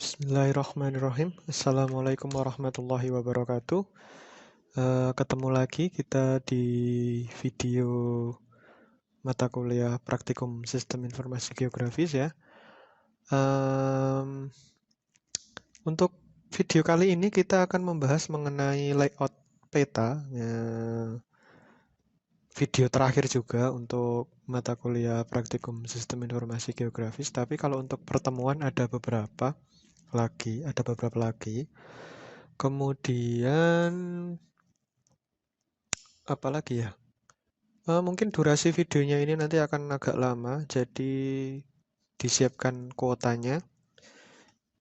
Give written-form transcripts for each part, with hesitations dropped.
Bismillahirrahmanirrahim. Assalamualaikum warahmatullahi wabarakatuh. Ketemu lagi kita di video mata kuliah Praktikum Sistem Informasi Geografis ya. Untuk video kali ini kita akan membahas mengenai layout peta. Video terakhir juga untuk mata kuliah Praktikum Sistem Informasi Geografis. Tapi kalau untuk pertemuan ada beberapa lagi. Kemudian apa lagi ya? Mungkin durasi videonya ini nanti akan agak lama, jadi disiapkan kuotanya.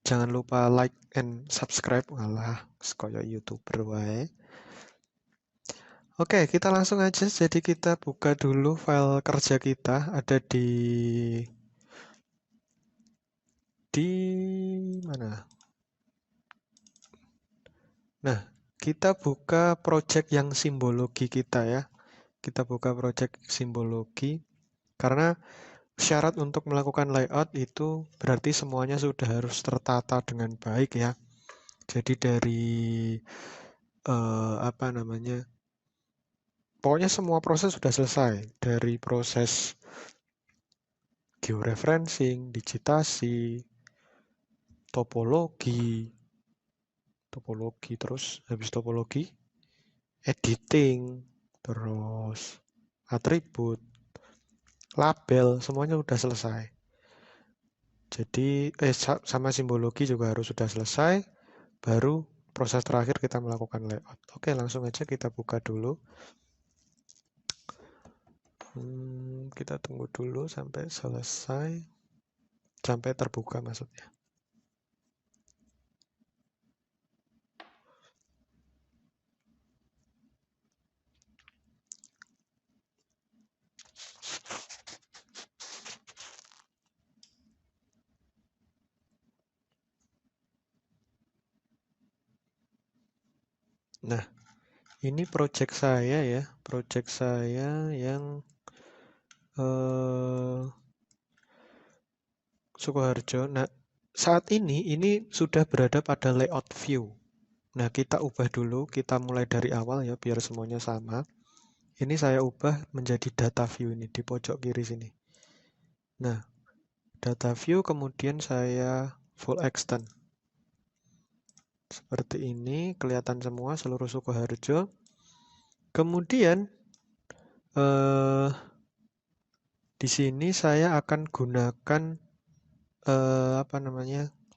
Jangan lupa like and subscribe. Alah, koyo YouTuber wae. Oke, kita langsung aja. Jadi kita buka dulu file kerja kita, ada di mana? Nah, kita buka project yang simbologi kita ya. Kita buka project simbologi karena syarat untuk melakukan layout itu berarti semuanya sudah harus tertata dengan baik ya. Jadi dari pokoknya semua proses sudah selesai. Dari proses georeferencing, digitasi, topologi, terus habis topologi, editing, terus atribut, label, semuanya sudah selesai. Jadi sama simbologi juga harus sudah selesai, baru proses terakhir kita melakukan layout. Oke, langsung aja kita buka dulu. Kita tunggu dulu sampai selesai, sampai terbuka maksudnya. Nah, ini project saya ya, project saya yang Sukoharjo. Nah, saat ini sudah berada pada layout view. Nah, kita ubah dulu, kita mulai dari awal ya, biar semuanya sama. Ini saya ubah menjadi data view ini, di pojok kiri sini. Nah, data view kemudian saya full extend. Seperti ini, kelihatan semua seluruh Sukoharjo. Kemudian, di sini saya akan gunakan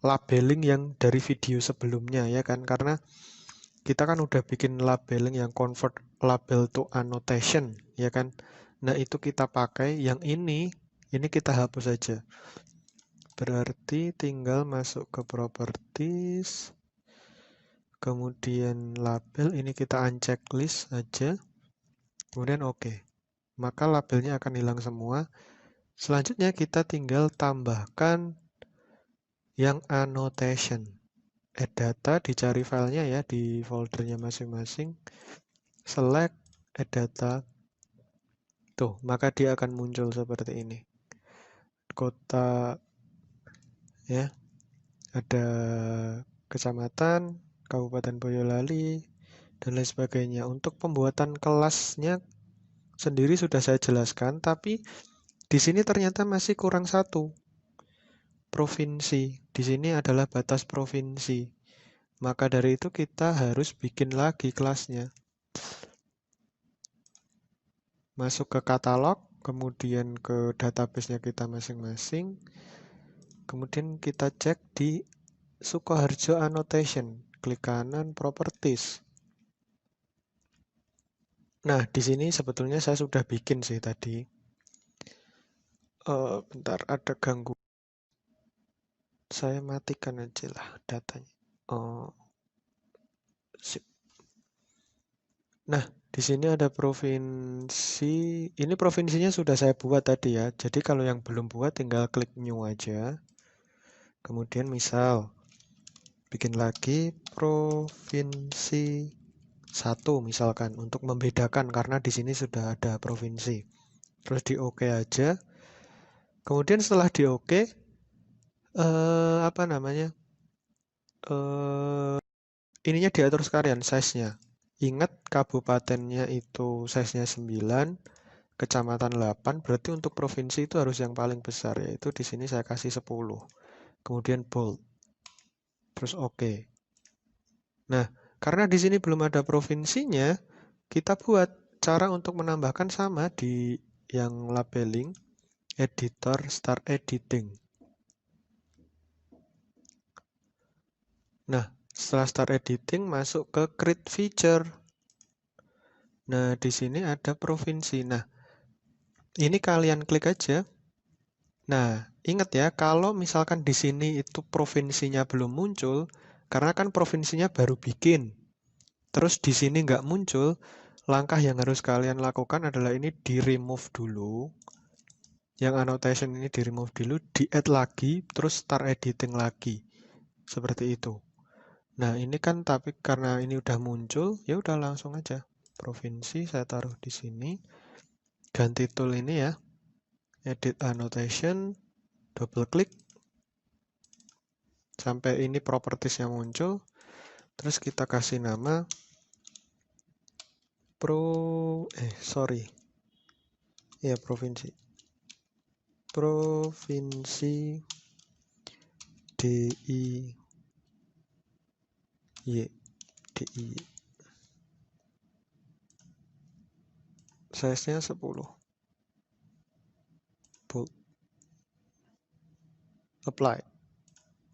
labeling yang dari video sebelumnya ya kan, karena kita kan udah bikin labeling yang convert label to annotation ya kan. Nah, itu kita pakai, yang ini kita hapus saja. Berarti tinggal masuk ke properties, kemudian label ini kita uncheck list aja, kemudian oke. Maka labelnya akan hilang semua. Selanjutnya kita tinggal tambahkan yang annotation. Add data, dicari filenya ya di foldernya masing-masing. Select add data. Tuh, maka dia akan muncul seperti ini. Kota ya. Ada kecamatan, Kabupaten Boyolali, dan lain sebagainya. Untuk pembuatan kelasnya sendiri sudah saya jelaskan, tapi di sini ternyata masih kurang satu. Provinsi. Di sini adalah batas provinsi. Maka dari itu kita harus bikin lagi kelasnya. Masuk ke katalog, kemudian ke database-nya kita masing-masing. Kemudian kita cek di Sukoharjo Annotation. Klik kanan, Properties. Nah, di sini sebetulnya saya sudah bikin sih tadi. Bentar, ada ganggu. Saya matikan aja lah datanya. Sip. Nah, di sini ada provinsi. Ini provinsinya sudah saya buat tadi ya. Jadi kalau yang belum buat tinggal klik new aja. Kemudian misal bikin lagi provinsi 1 misalkan untuk membedakan, karena di sini sudah ada provinsi. Terus di OK aja. Kemudian setelah di OK, ininya diatur sekalian size-nya. Ingat kabupatennya itu size-nya 9, kecamatan 8, berarti untuk provinsi itu harus yang paling besar, yaitu di sini saya kasih 10. Kemudian bold. Terus oke. Nah, karena di sini belum ada provinsinya, kita buat cara untuk menambahkan sama di yang labeling, editor, start editing. Nah, setelah start editing, masuk ke create feature. Nah, di sini ada provinsi. Nah, ini kalian klik aja. Nah, ingat ya, kalau misalkan di sini itu provinsinya belum muncul, karena kan provinsinya baru bikin. Terus di sini nggak muncul, langkah yang harus kalian lakukan adalah ini di-remove dulu. Yang annotation ini di-remove dulu, di-add lagi, terus start editing lagi. Seperti itu. Nah, ini kan tapi karena ini udah muncul, ya udah langsung aja. Provinsi saya taruh di sini. Ganti tool ini ya. Edit annotation, double klik. Sampai ini propertiesnya muncul. Terus kita kasih nama provinsi. Provinsi DIY. Size-nya 10. Bold. Apply.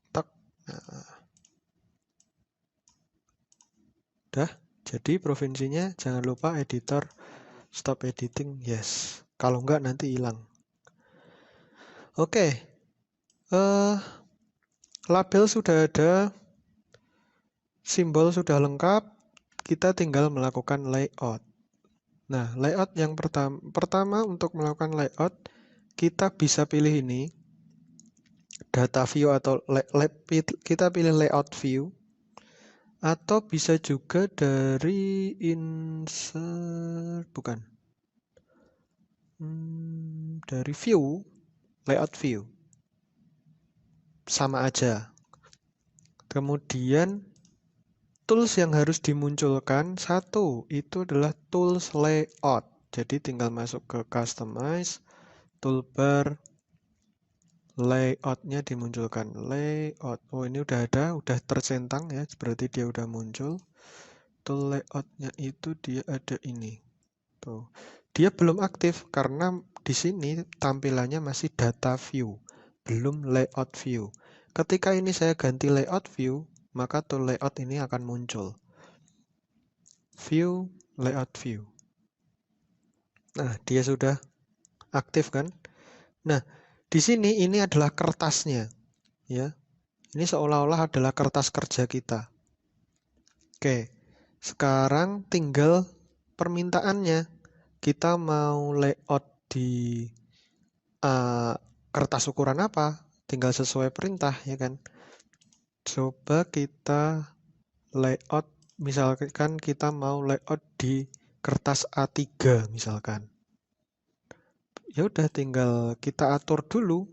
Tak. Nah. Udah. Jadi provinsinya jangan lupa editor stop editing. Yes. Kalau enggak nanti hilang. Oke. Label sudah ada. Simbol sudah lengkap. Kita tinggal melakukan layout. Nah, layout yang pertama untuk melakukan layout, kita bisa pilih ini, data view atau kita pilih layout view, atau bisa juga dari insert, dari view, layout view, sama aja. Kemudian tools yang harus dimunculkan, satu, itu adalah tools layout. Jadi tinggal masuk ke customize, toolbar, layout-nya dimunculkan. Layout, oh ini udah ada, udah tercentang ya, berarti dia udah muncul. Tool layout-nya itu dia ada ini. Tuh. Dia belum aktif karena di sini tampilannya masih data view, belum layout view. Ketika ini saya ganti layout view, maka tool layout ini akan muncul. View, layout view. Nah, dia sudah aktif kan? Nah, di sini ini adalah kertasnya, ya. Ini seolah-olah adalah kertas kerja kita. Oke, sekarang tinggal permintaannya. Kita mau layout di kertas ukuran apa? Tinggal sesuai perintah, ya kan? Coba kita layout, misalkan kita mau layout di kertas A3 misalkan. Ya udah tinggal kita atur dulu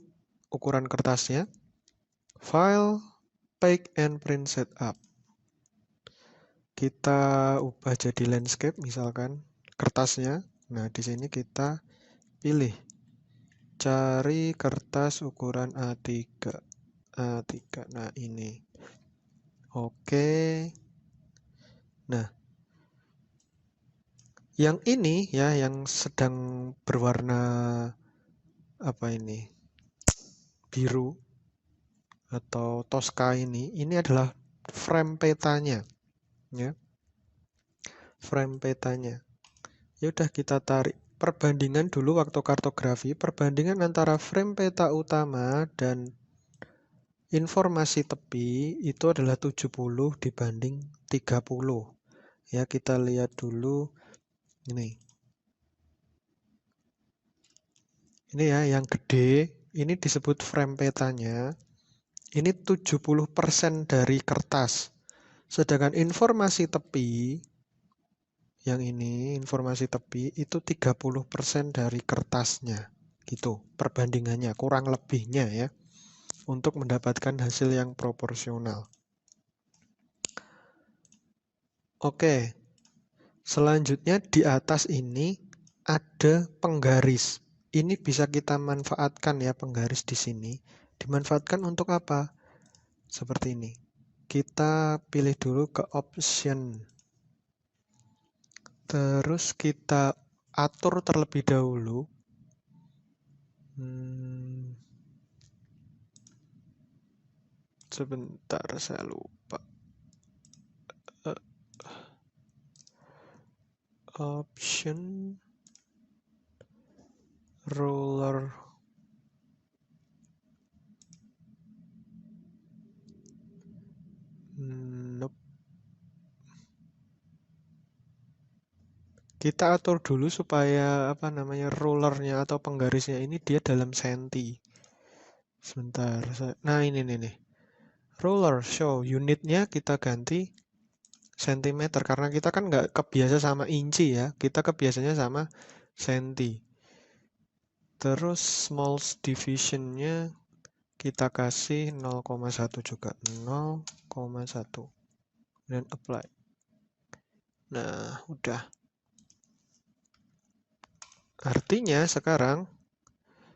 ukuran kertasnya. File, Pack and Print Setup. Kita ubah jadi landscape misalkan kertasnya. Nah, di sini kita pilih cari kertas ukuran A3. A3. Nah, ini. Oke. Nah, yang ini ya yang sedang berwarna apa ini? Biru atau Tosca ini adalah frame petanya, ya. Frame petanya. Ya udah kita tarik perbandingan dulu waktu kartografi, perbandingan antara frame peta utama dan informasi tepi itu adalah 70 dibanding 30. Ya, kita lihat dulu ini. Ini ya yang gede, ini disebut frame petanya. Ini 70% dari kertas. Sedangkan informasi tepi, yang ini, informasi tepi, itu 30% dari kertasnya. Gitu, perbandingannya, kurang lebihnya ya. Untuk mendapatkan hasil yang proporsional. Oke, selanjutnya di atas ini ada penggaris. Ini bisa kita manfaatkan ya, penggaris di sini. Dimanfaatkan untuk apa? Seperti ini. Kita pilih dulu ke option. Terus kita atur terlebih dahulu. Sebentar, saya lupa. Option roller. Nope. Kita atur dulu supaya rollernya atau penggarisnya ini dia dalam senti. Sebentar. Nah, ini nih. Roller show unitnya kita ganti sentimeter karena kita kan nggak kebiasa sama inci ya. Kita kebiasanya sama senti. Terus small divisionnya kita kasih 0,1 juga. 0,1. Dan apply. Nah, udah. Artinya sekarang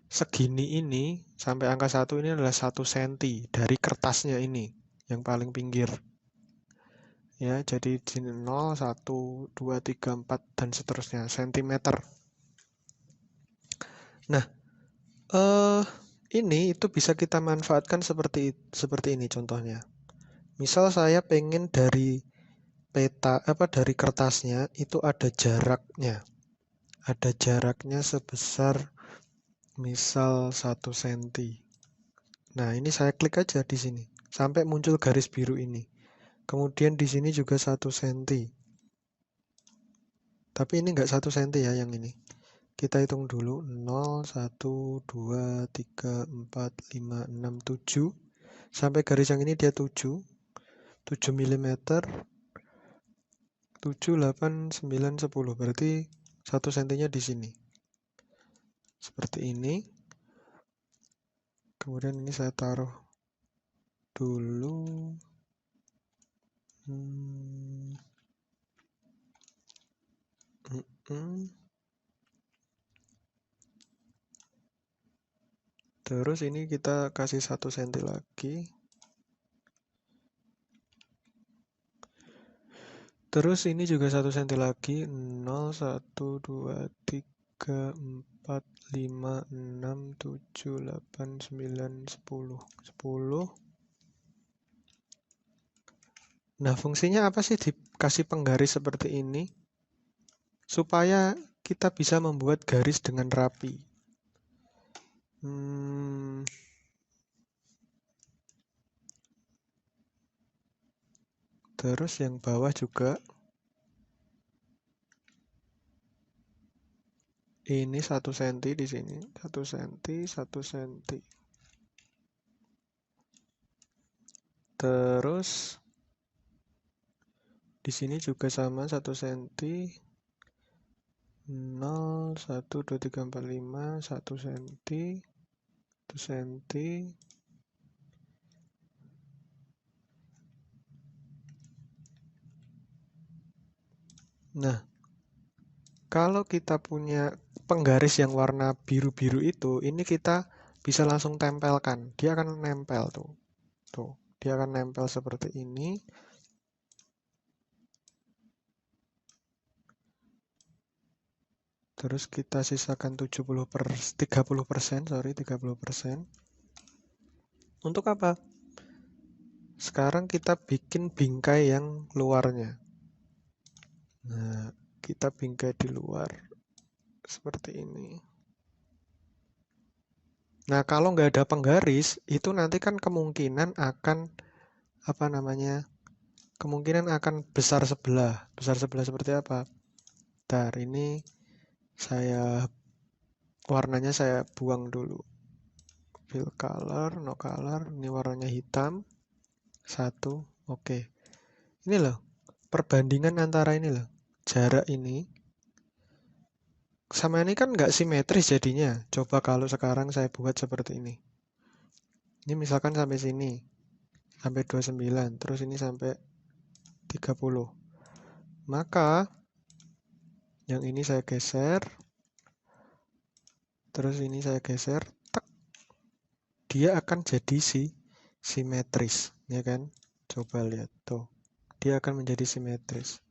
segini ini sampai angka 1 ini adalah 1 senti dari kertasnya ini yang paling pinggir. Ya, jadi di 0, 1, 2, 3, 4 dan seterusnya sentimeter. Nah, ini itu bisa kita manfaatkan seperti ini contohnya. Misal saya pengen dari dari kertasnya itu ada jaraknya. Ada jaraknya sebesar misal 1 senti. Nah, ini saya klik aja di sini sampai muncul garis biru ini. Kemudian di sini juga 1 senti. Tapi ini enggak 1 senti ya yang ini. Kita hitung dulu 0, 1, 2, 3, 4, 5, 6, 7. Sampai garis yang ini dia 7. 7 mm. 7, 8, 9, 10. Berarti 1 sentinya di sini. Seperti ini. Kemudian ini saya taruh dulu. Terus ini kita kasih 1 senti lagi. Terus ini juga 1 senti lagi. 0, 1, 2, 3, 4, 5, 6, 7, 8, 9, 10. 10. Nah, fungsinya apa sih dikasih penggaris seperti ini? Supaya kita bisa membuat garis dengan rapi. Terus yang bawah juga. Ini 1 senti di sini. 1 senti, 1 senti. Terus di sini juga sama 1 senti. 0, 1, 2, 3, 4, 5, 1 senti. 1 senti. Nah, kalau kita punya penggaris yang warna biru-biru itu, ini kita bisa langsung tempelkan. Dia akan nempel tuh. Tuh, dia akan nempel seperti ini. Terus kita sisakan 30%, sorry, 30%. Untuk apa? Sekarang kita bikin bingkai yang luarnya. Nah, kita bingkai di luar seperti ini. Nah, kalau nggak ada penggaris, itu nanti kan kemungkinan akan kemungkinan akan besar sebelah. Besar sebelah seperti apa? Bentar, ini warnanya saya buang dulu. Fill color, no color, ini warnanya hitam. 1, oke. Ini loh, perbandingan antara ini loh, jarak ini sama ini kan nggak simetris jadinya. Coba kalau sekarang saya buat seperti ini. Ini misalkan sampai sini, sampai 29, terus ini sampai 30. Maka yang ini saya geser, terus ini saya geser, tek, dia akan jadi simetris, ya kan? Coba lihat tuh, dia akan menjadi simetris.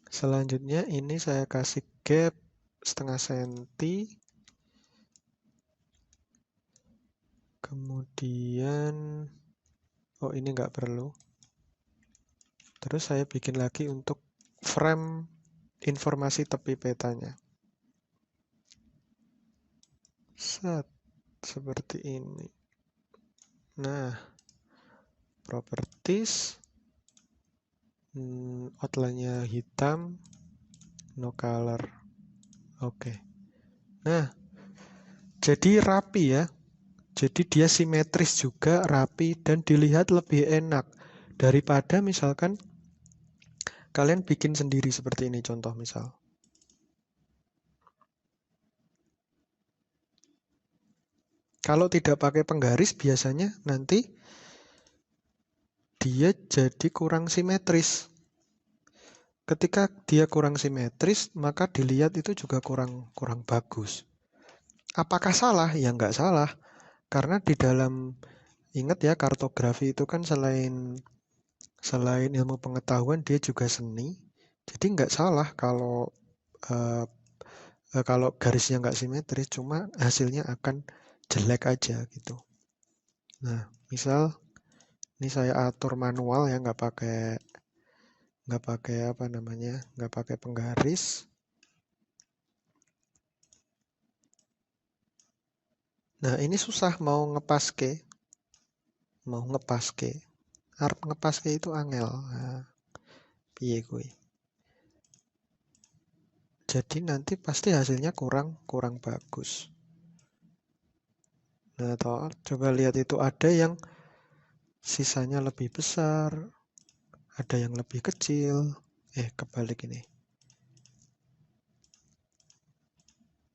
Selanjutnya ini saya kasih gap setengah senti, kemudian oh ini nggak perlu. Terus saya bikin lagi untuk frame informasi tepi petanya. Set, seperti ini. Nah, properties, outline-nya hitam, no color. Oke. Nah, jadi rapi ya. Jadi dia simetris juga, rapi, dan dilihat lebih enak daripada misalkan kalian bikin sendiri seperti ini, contoh misal. Kalau tidak pakai penggaris, biasanya nanti dia jadi kurang simetris. Ketika dia kurang simetris, maka dilihat itu juga kurang bagus. Apakah salah? Ya nggak salah. Karena di dalam, ingat ya, kartografi itu kan selain ilmu pengetahuan, dia juga seni. Jadi nggak salah eh, kalau garisnya nggak simetris, cuma hasilnya akan jelek aja gitu. Nah, misal ini saya atur manual ya, nggak pakai apa namanya, nggak pakai penggaris. Nah, ini susah mau ngepaske, arep ngepaske itu angel. Nah, piye kuwi. Jadi nanti pasti hasilnya kurang bagus. Nah, toh, coba lihat itu ada yang sisanya lebih besar, ada yang lebih kecil. Kebalik ini.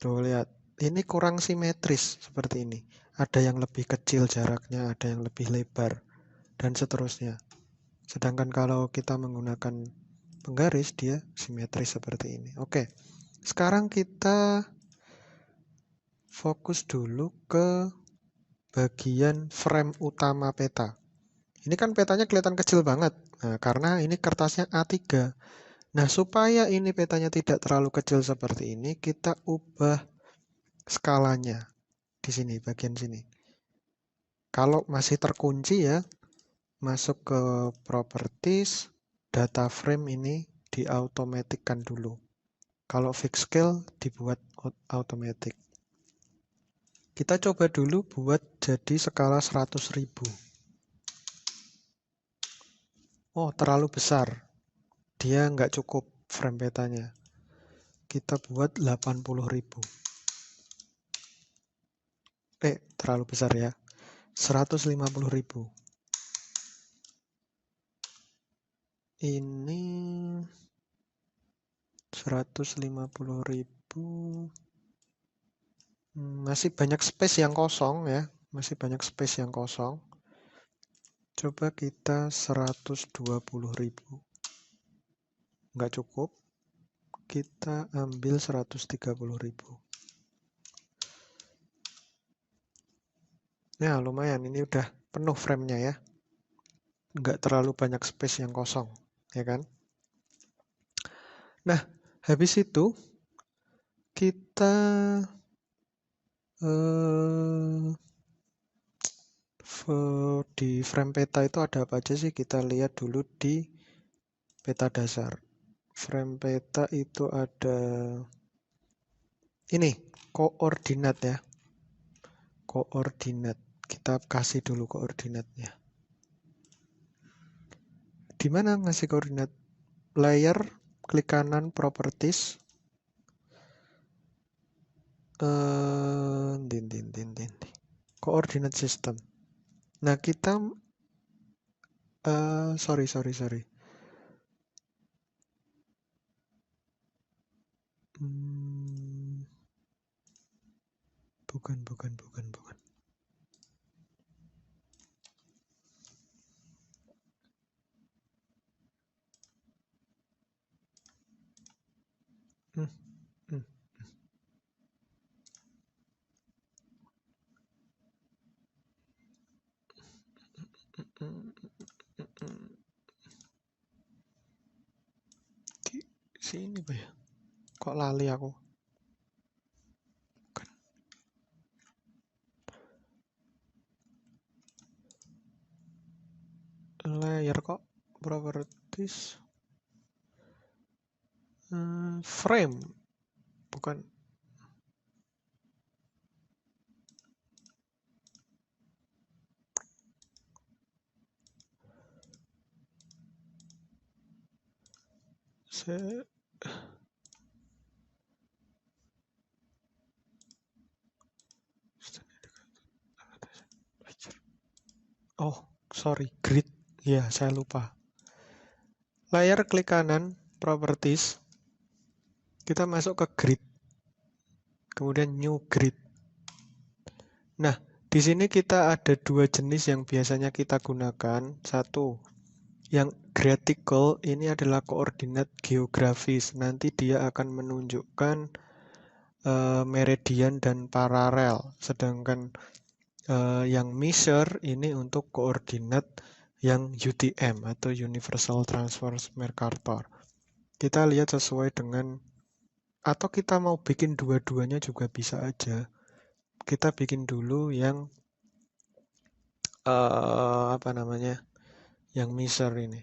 Tuh lihat, ini kurang simetris seperti ini. Ada yang lebih kecil jaraknya, ada yang lebih lebar, dan seterusnya. Sedangkan kalau kita menggunakan penggaris, dia simetris seperti ini. Oke, sekarang kita fokus dulu ke bagian frame utama peta. Ini kan petanya kelihatan kecil banget. Nah, karena ini kertasnya A3. Nah, supaya ini petanya tidak terlalu kecil seperti ini, kita ubah skalanya di sini, bagian sini. Kalau masih terkunci ya, masuk ke properties, data frame ini diautomatikkan dulu. Kalau fix scale dibuat automatic. Kita coba dulu buat jadi skala 100.000. Oh, terlalu besar. Dia nggak cukup frame petanya. Kita buat 80.000. Terlalu besar ya. 150.000. Ini 150.000. Masih banyak space yang kosong ya. Masih banyak space yang kosong. Coba kita 120.000. Nggak cukup. Kita ambil 130.000. Nah, lumayan. Ini udah penuh frame-nya ya. Nggak terlalu banyak space yang kosong. Ya kan? Nah, habis itu kita di frame peta itu ada apa aja sih? Kita lihat dulu di peta dasar. Frame peta itu ada ini, koordinat ya. Koordinat. Kita kasih dulu koordinatnya. Di mana ngasih koordinat? Layer, klik kanan, properties. Koordinat system. Nah, kita sorry. Bukan. Hmm, hmm. Di sini Pak ya. Kok lali aku? Bukan. Layer kok properties frame bukan. Se Oh, sorry, grid. Ya, saya lupa. Layer klik kanan, properties. Kita masuk ke grid. Kemudian new grid. Nah, di sini kita ada dua jenis yang biasanya kita gunakan. Satu, yang graphical ini adalah koordinat geografis. Nanti dia akan menunjukkan meridian dan paralel. Sedangkan yang measure ini untuk koordinat yang UTM atau Universal Transverse Mercator. Kita lihat sesuai dengan, atau kita mau bikin dua-duanya juga bisa aja. Kita bikin dulu yang apa namanya, yang measure ini.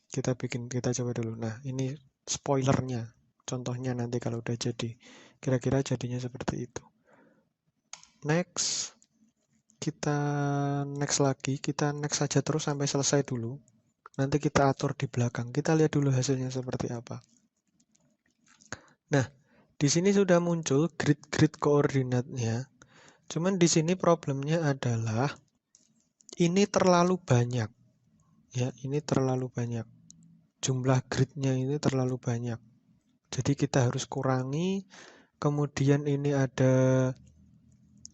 Kita coba dulu. Nah, ini spoilernya. Contohnya nanti kalau udah jadi. Kira-kira jadinya seperti itu. Next. Kita next lagi. Kita next saja terus sampai selesai dulu. Nanti kita atur di belakang. Kita lihat dulu hasilnya seperti apa. Nah, di sini sudah muncul grid-grid koordinatnya. Cuman di sini problemnya adalah ini terlalu banyak. Ya, ini terlalu banyak. Jumlah gridnya ini terlalu banyak. Jadi kita harus kurangi. Kemudian ini ada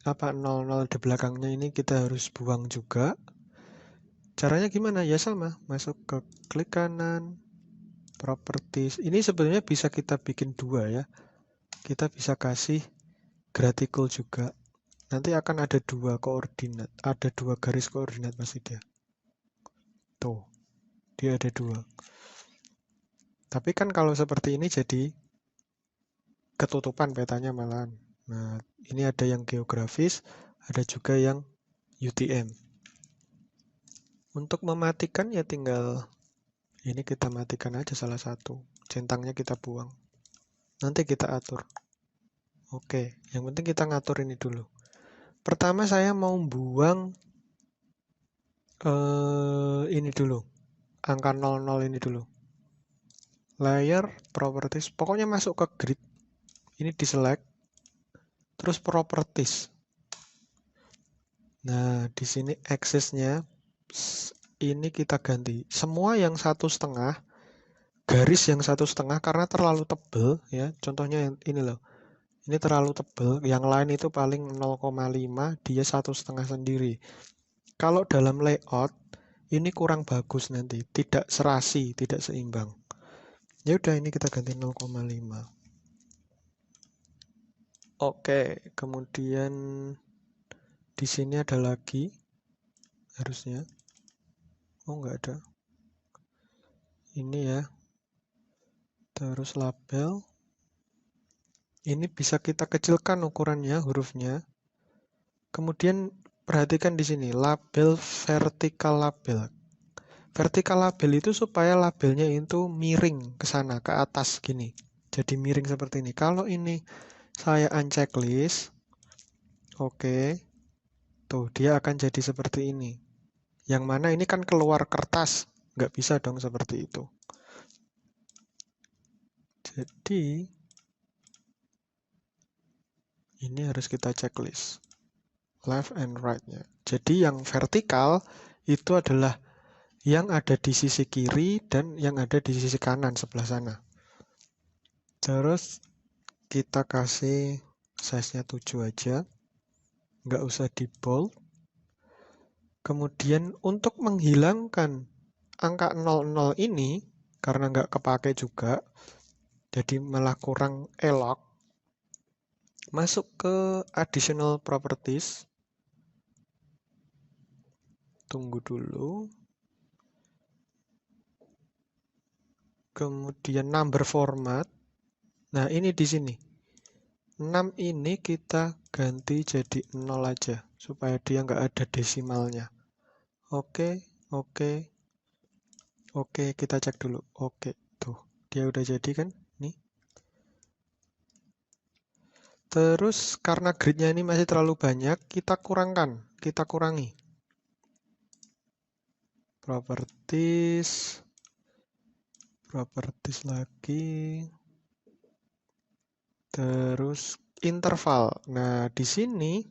00 di belakangnya, ini kita harus buang juga. Caranya gimana? Ya sama, masuk ke klik kanan, properties. Ini sebenarnya bisa kita bikin dua ya. Kita bisa kasih graphical juga. Nanti akan ada dua koordinat, ada dua garis koordinat pasti dia. Tuh, dia ada dua. Tapi kan kalau seperti ini jadi ketutupan petanya malahan. Nah, ini ada yang geografis, ada juga yang UTM. Untuk mematikan ya tinggal ini kita matikan aja salah satu. Centangnya kita buang. Nanti kita atur. Oke, yang penting kita ngatur ini dulu. Pertama saya mau buang ini dulu. Angka 00 ini dulu. Layer, properties. Pokoknya masuk ke grid. Ini di select. Terus properties. Nah, di sini axis-nya ini kita ganti. Semua yang 1,5, garis yang 1,5 karena terlalu tebal ya. Contohnya yang ini loh. Ini terlalu tebal, yang lain itu paling 0,5, dia 1,5 sendiri. Kalau dalam layout, ini kurang bagus nanti, tidak serasi, tidak seimbang. Ya udah, ini kita ganti 0,5. Oke, kemudian di sini ada lagi, harusnya. Oh, nggak ada. Ini ya. Terus label. Ini bisa kita kecilkan ukurannya, hurufnya. Kemudian perhatikan di sini, label vertical label. Vertical label itu supaya labelnya itu miring ke sana, ke atas gini. Jadi miring seperti ini. Kalau ini saya unchecklist, oke. Tuh, dia akan jadi seperti ini. Yang mana ini kan keluar kertas. Nggak bisa dong seperti itu. Jadi, ini harus kita checklist. Left and right-nya. Jadi yang vertikal itu adalah yang ada di sisi kiri dan yang ada di sisi kanan sebelah sana. Terus kita kasih size-nya 7 aja. Nggak usah di bold. Kemudian untuk menghilangkan angka 00 ini, karena nggak kepake juga, jadi malah kurang elok. Masuk ke additional properties. Tunggu dulu. Kemudian number format. Nah, ini di sini. 6 ini kita ganti jadi 0 aja. Supaya dia nggak ada desimalnya. Oke, oke, oke. Kita cek dulu. Oke, tuh. Dia udah jadi kan? Nih. Terus karena gridnya ini masih terlalu banyak, kita kurangkan. Kita kurangi. Properties. Properties lagi. Terus interval. Nah, di sini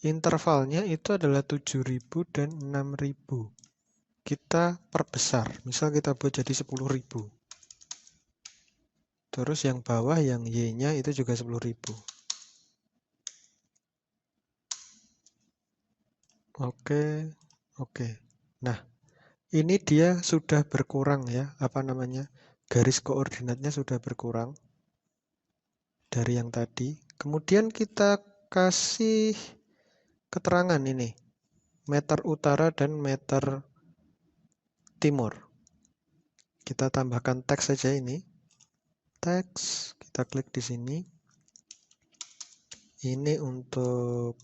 intervalnya itu adalah 7.000 dan 6.000. Kita perbesar. Misal kita buat jadi 10.000. Terus yang bawah, yang Y-nya itu juga 10.000. Oke, oke. Nah, ini dia sudah berkurang ya, apa namanya? Garis koordinatnya sudah berkurang dari yang tadi. Kemudian kita kasih keterangan ini, meter utara dan meter timur. Kita tambahkan teks saja ini. Teks, kita klik di sini. Ini untuk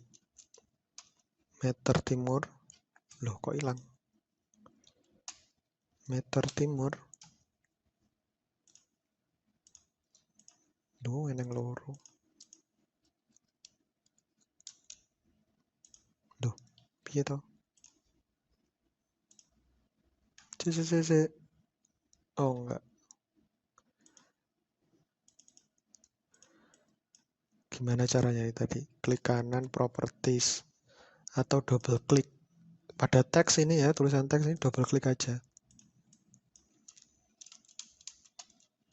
meter timur. Loh, kok hilang? Meter timur. Duh, eneng loro. Duh, piye toh? Cek. Oh, enggak. Gimana caranya tadi? Klik kanan properties atau double klik. Pada teks ini ya, tulisan teks ini double klik aja.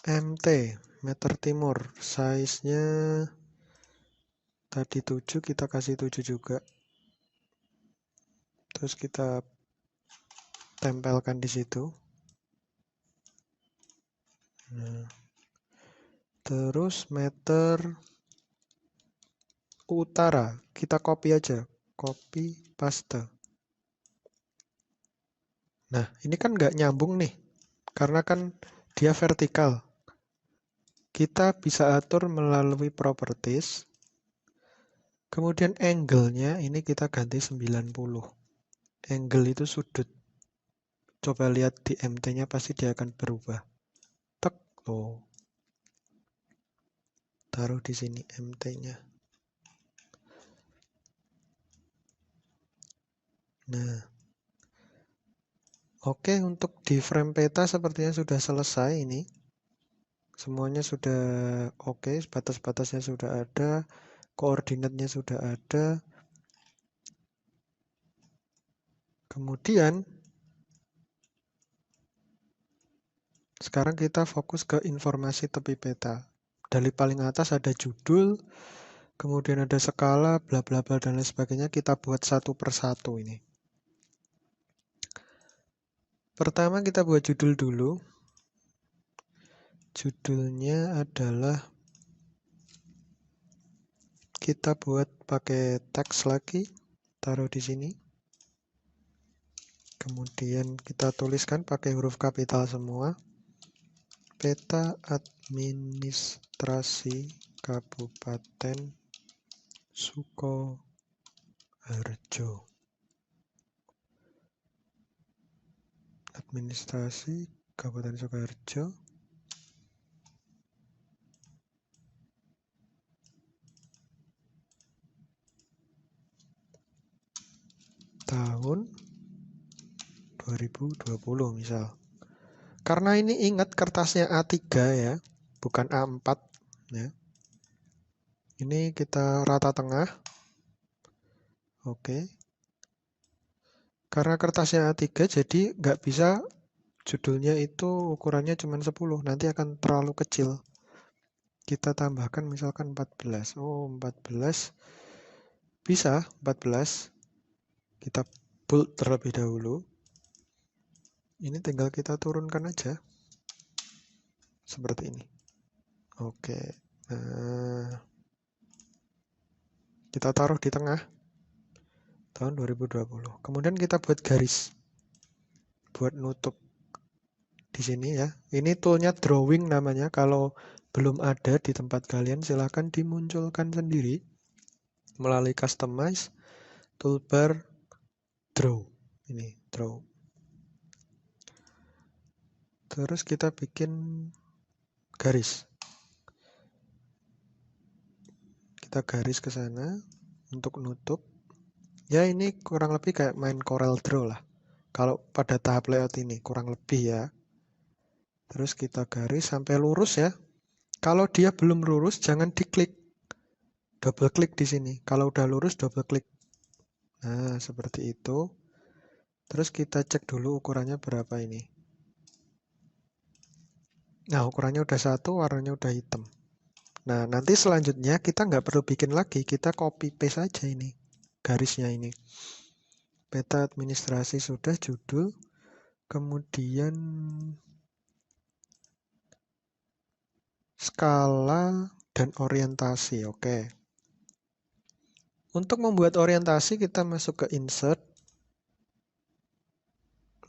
MT, meter timur. Size-nya tadi 7, kita kasih 7 juga. Terus kita tempelkan di situ. Nah. Terus meter utara, kita copy aja. Copy, paste. Nah, ini kan nggak nyambung nih. Karena kan dia vertikal. Kita bisa atur melalui properties. Kemudian angle-nya ini kita ganti 90. Angle itu sudut. Coba lihat di MT-nya pasti dia akan berubah. Tek, oh. Taruh di sini MT-nya. Nah. Oke, untuk di frame peta sepertinya sudah selesai ini. Semuanya sudah oke, batas-batasnya sudah ada, koordinatnya sudah ada. Kemudian, sekarang kita fokus ke informasi tepi peta. Dari paling atas ada judul, kemudian ada skala, bla bla bla dan lain sebagainya. Kita buat satu persatu ini. Pertama kita buat judul dulu. Judulnya adalah kita buat pakai teks lagi, taruh di sini. Kemudian kita tuliskan pakai huruf kapital semua. Peta administrasi Kabupaten Sukoharjo. Administrasi Kabupaten Sukoharjo. Tahun 2020 misal. Karena ini ingat kertasnya A3 ya, bukan A4 ya. Ini kita rata tengah. Oke. Karena kertasnya A3 jadi nggak bisa judulnya itu ukurannya cuma 10, nanti akan terlalu kecil. Kita tambahkan misalkan 14. Oh, 14. Bisa 14. Kita bold terlebih dahulu. Ini tinggal kita turunkan aja. Seperti ini. Oke. Nah, kita taruh di tengah tahun 2020. Kemudian kita buat garis buat nutup di sini ya. Ini toolnya drawing namanya. Kalau belum ada di tempat kalian, silahkan dimunculkan sendiri melalui customize, toolbar, draw. Ini draw. Terus kita bikin garis. Kita garis ke sana untuk nutup. Ya ini kurang lebih kayak main Corel Draw lah. Kalau pada tahap layout ini kurang lebih ya. Terus kita garis sampai lurus ya. Kalau dia belum lurus jangan diklik. Double klik di sini. Kalau udah lurus double klik. Nah, seperti itu. Terus kita cek dulu ukurannya berapa ini. Nah, ukurannya udah satu, warnanya udah hitam. Nah, nanti selanjutnya kita nggak perlu bikin lagi. Kita copy paste aja ini. Garisnya ini. Peta administrasi sudah, judul. Kemudian skala dan orientasi. Oke. Untuk membuat orientasi kita masuk ke insert.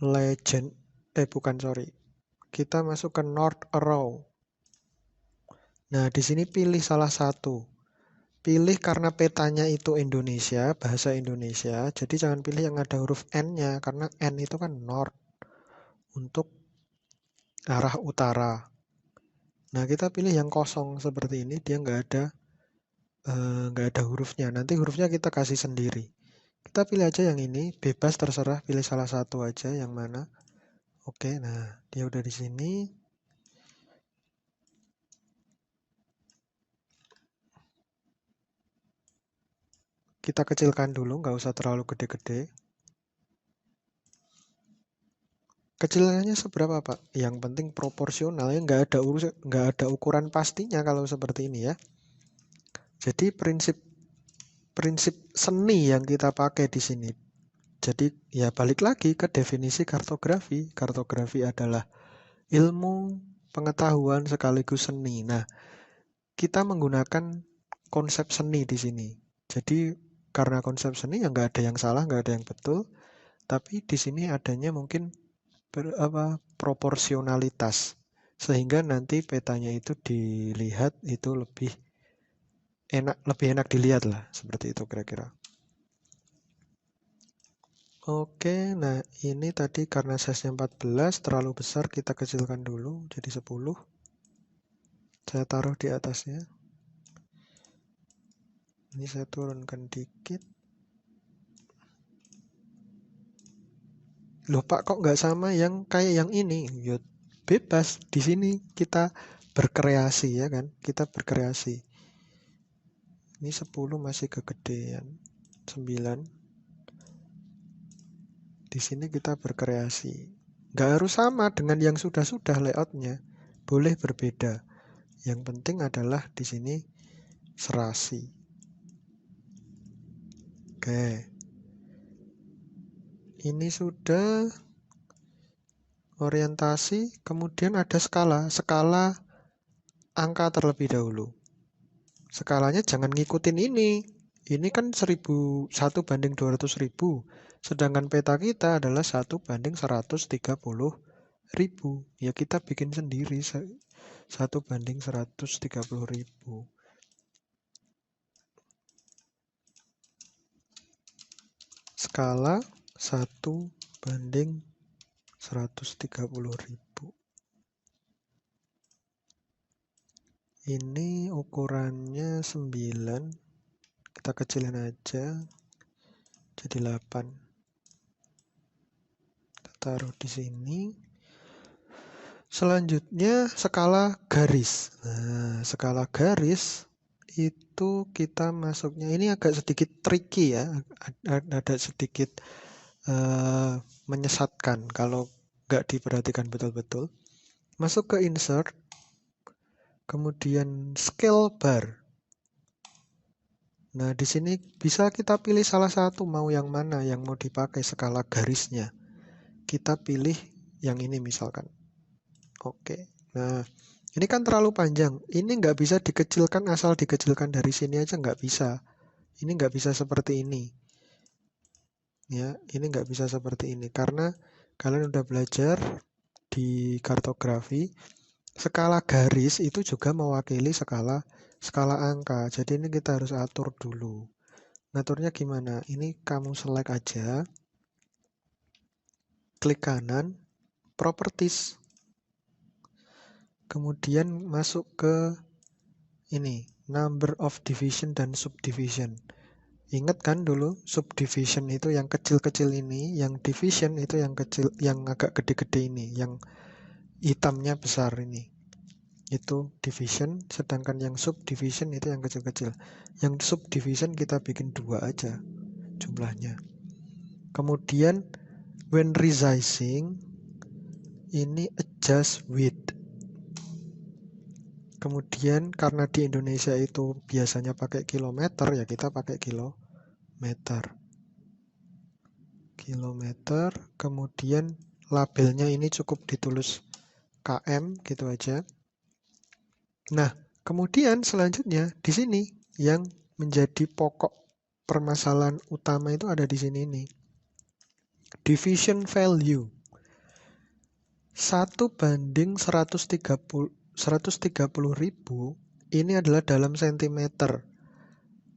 Legend. Bukan, sorry. Kita masuk ke north arrow. Nah, di sini pilih salah satu. Pilih karena petanya itu Indonesia, bahasa Indonesia. Jadi jangan pilih yang ada huruf N-nya, karena N itu kan north. Untuk arah utara. Nah, kita pilih yang kosong seperti ini. Dia nggak ada hurufnya. Nanti hurufnya kita kasih sendiri. Kita pilih aja yang ini. Bebas terserah. Pilih salah satu aja yang mana. Oke, nah dia udah di sini. Kita kecilkan dulu, nggak usah terlalu gede-gede. Kecilannya seberapa, Pak? Yang penting proporsional ya, nggak ada ukuran pastinya kalau seperti ini ya. Jadi prinsip seni yang kita pakai di sini. Jadi ya balik lagi ke definisi kartografi. Kartografi adalah ilmu, pengetahuan sekaligus seni. Nah, kita menggunakan konsep seni di sini. Jadi karena konsep seni ya nggak ada yang salah, nggak ada yang betul. Tapi di sini adanya mungkin proporsionalitas, sehingga nanti petanya itu dilihat itu lebih enak dilihat lah, seperti itu kira-kira. Oke, nah ini tadi karena size-nya 14 terlalu besar, kita kecilkan dulu jadi 10. Saya taruh di atasnya. Ini saya turunkan dikit. Loh Pak, kok nggak sama yang kayak yang ini? Ya, bebas. Di sini kita berkreasi ya kan? Kita berkreasi. Ini 10 masih kegedean. 9. Di sini kita berkreasi. Nggak harus sama dengan yang sudah-sudah layoutnya. Boleh berbeda. Yang penting adalah di sini serasi. Oke. Ini sudah orientasi, kemudian ada skala. Skala angka terlebih dahulu. Skalanya jangan ngikutin ini. Ini kan 1:200.000. Sedangkan peta kita adalah 1:130.000. Ya kita bikin sendiri 1:130.000. Skala 1:130.000. Ini ukurannya 9. Kita kecilin aja jadi 8. Kita taruh di sini. Selanjutnya skala garis. Nah, skala garis itu kita masuknya ini agak sedikit tricky ya, ada sedikit menyesatkan kalau nggak diperhatikan betul-betul. Masuk ke insert, kemudian scale bar. Nah, di sini bisa kita pilih salah satu, mau yang mana yang mau dipakai skala garisnya. Kita pilih yang ini misalkan. Oke. Nah, Ini kan terlalu panjang. Ini nggak bisa dikecilkan, asal dikecilkan dari sini aja nggak bisa. Ini nggak bisa seperti ini. Ya, ini nggak bisa seperti ini. Karena kalian udah belajar di kartografi, skala garis itu juga mewakili skala angka. Jadi ini kita harus atur dulu. Ngaturnya gimana? Ini kamu select aja. Klik kanan, properties. Kemudian masuk ke ini, number of division dan subdivision. Ingat kan dulu subdivision itu yang kecil-kecil ini, yang division itu yang kecil, yang agak gede-gede ini, yang hitamnya besar ini. Itu division, sedangkan yang subdivision itu yang kecil-kecil. Yang subdivision kita bikin 2 aja jumlahnya. Kemudian when resizing ini adjust width. Kemudian karena di Indonesia itu biasanya pakai kilometer, ya kita pakai kilometer. Kemudian labelnya ini cukup ditulis KM gitu aja. Nah, kemudian selanjutnya di sini yang menjadi pokok permasalahan utama itu ada di sini nih. Division value 1/130.000 ini adalah dalam sentimeter.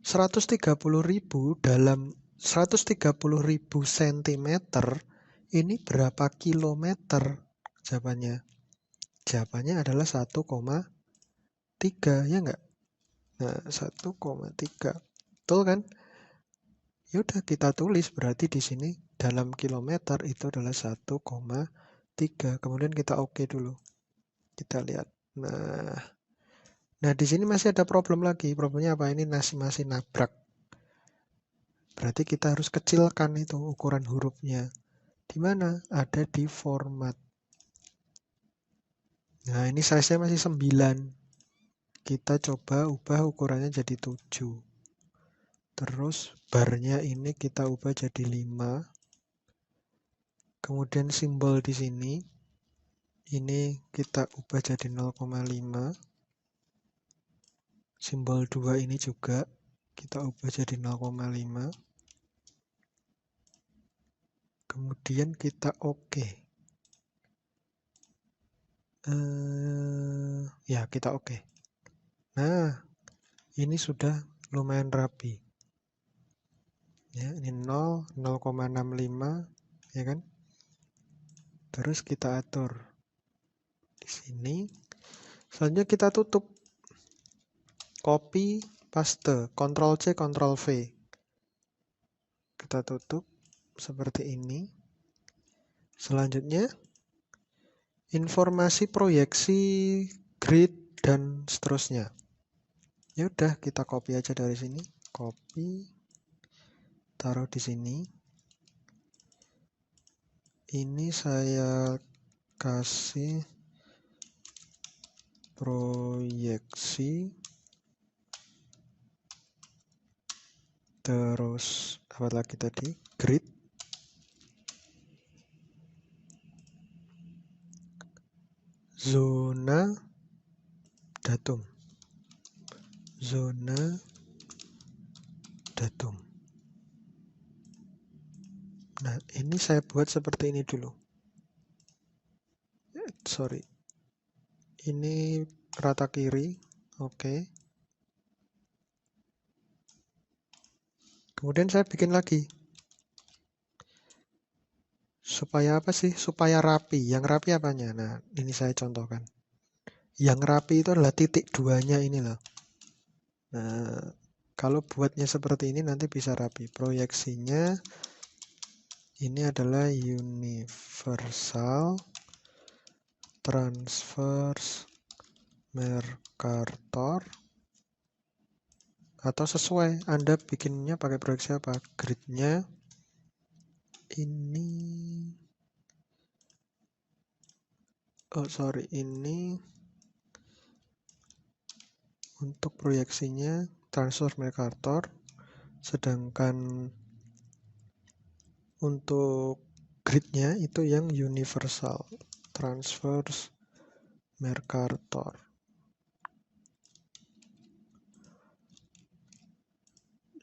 130.000 dalam 130.000 sentimeter ini berapa kilometer? Jawabannya adalah 1,3, ya enggak? Nah, 1,3. Betul kan? Ya udah kita tulis, berarti di sini dalam kilometer itu adalah 1,3. Kemudian kita oke dulu. Kita lihat. Nah di sini masih ada problem lagi. Problemnya apa? Ini masih nabrak. Berarti kita harus kecilkan itu ukuran hurufnya. Di mana? Ada di format. Nah, ini size-nya masih 9. Kita coba ubah ukurannya jadi 7. Terus barnya ini kita ubah jadi 5. Kemudian simbol di sini ini kita ubah jadi 0,5. Simbol 2 ini juga kita ubah jadi 0,5. Kemudian kita oke. Ya, kita oke. Nah, ini sudah lumayan rapi. Ya, ini 0, 0,65, ya kan? Terus kita atur di sini. Selanjutnya kita tutup. Copy, paste, Ctrl C, Ctrl V. Kita tutup seperti ini. Selanjutnya informasi proyeksi, grid, dan seterusnya. Ya udah, kita copy aja dari sini. Copy, taruh di sini. Ini saya kasih proyeksi, terus apa lagi tadi? Grid, zona, datum. Zona, datum. Nah, ini saya buat seperti ini dulu. Sorry. Ini rata kiri. Oke. Kemudian saya bikin lagi. Supaya apa sih? Supaya rapi. Yang rapi apanya? Nah, ini saya contohkan. Yang rapi itu adalah titik 2-nya ini loh. Nah, kalau buatnya seperti ini nanti bisa rapi. Proyeksinya ini adalah universal transverse Mercator, atau sesuai Anda bikinnya pakai proyeksi apa? Gridnya ini, ini untuk proyeksinya transverse Mercator, sedangkan untuk gridnya itu yang universal transverse Mercator.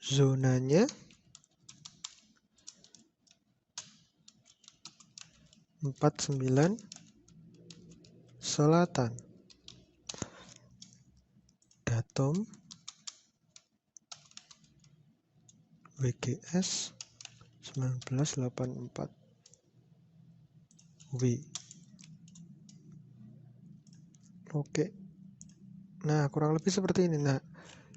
zonanya 49 selatan. Datum WGS 1984 W. Oke. Nah, kurang lebih seperti ini. Nah,